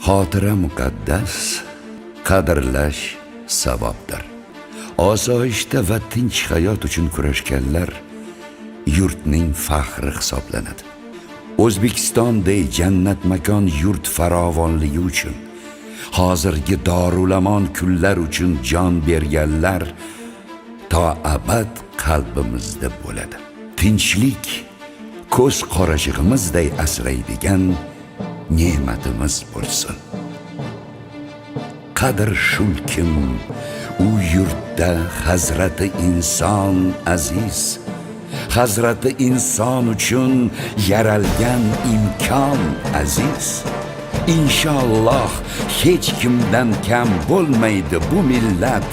Xotira muqaddas, qadrlash savobdir. Osoyishta va tinch hayot uchun kurashganlar yurtning faxri hisoblanadi. O'zbekistondek jannat makon yurt farovonligi uchun, hozirgi dorulamon kunlar uchun jon berganlar to abad qalbimizda bo'ladi. Tinchlik ko'z qorachig'imizday asraydigan ne'matimiz bo'lsin. Qadr shulkim u yurtda hazrati inson aziz, hazrati inson uchun yaralgan imkon aziz. Inshaalloh hech kimdan kam bo'lmaydi bu millat,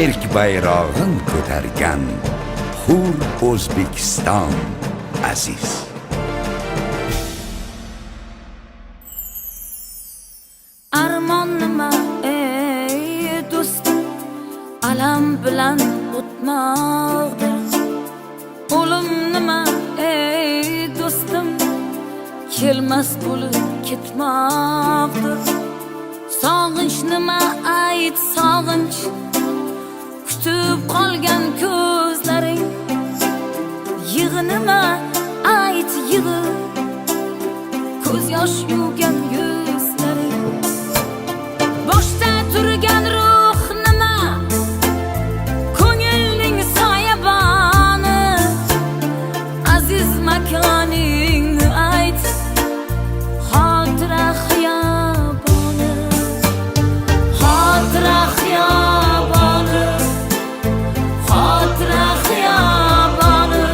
erk bayrog'in ko'targan hur O'zbekiston aziz. Armon nima ey do'stim, alam bilan o'tmoqdir. O'lim nima ey do'stim, kelmas bo'lib ketmoqdir. Sog'inch nima ayt sog'inch, kutib qolgan ko'zlaring. Yig'i nima ayt yig'i, ko'z yosh yuvgan yuzlaring. Boshda turgan ruh nima, ko'ngilning soyaboni. Aziz makoning ayt, xotira xiyoboni. Xotira xiyoboni, xotira xiyoboni.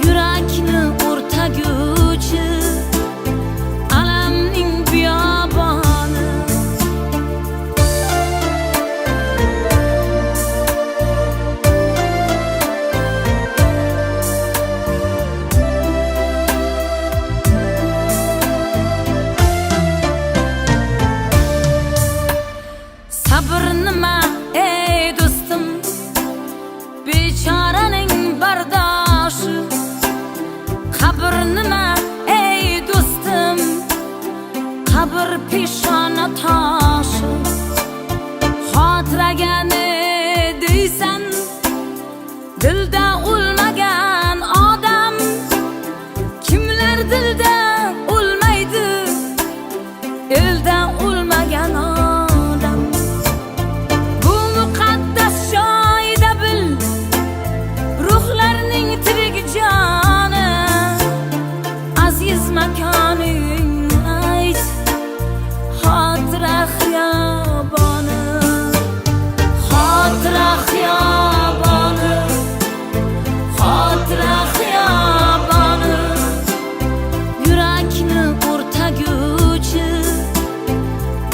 Yurakni o'rtaguvchi alamning biyoboni. Sabr nima ey do'stim, bechoraning bardoshi. Qabr nima ey do'stim, qabr peshona toshi. Xotiraga ne deysan, dilda o'lmagan odam. Kimlar dilda o'lmaydi, elda o'lmagan odam. Bu muqaddas joyda bil, ruhlarning tirik joni. Aziz makoning ayt, xotira xiyoboni. Xotira xiyoboni, xotira xiyoboni. Yurakni o'rtaguvchi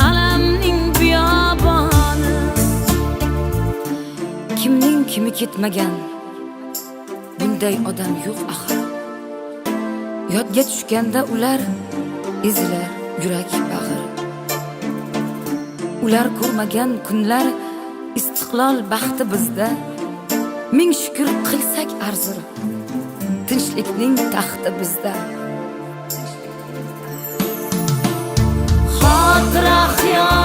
alamning biyoboni. Kimning kimi ketmagan bunday odam yo'q axir. Yodga tushganda ular ezilar yurak bag'ir. Ular ko'rmagan kunlar istiqlol baxti bizda. Ming shukr qilsak arzir, tinchlikning taxti bizda. Xotira xiyoboni.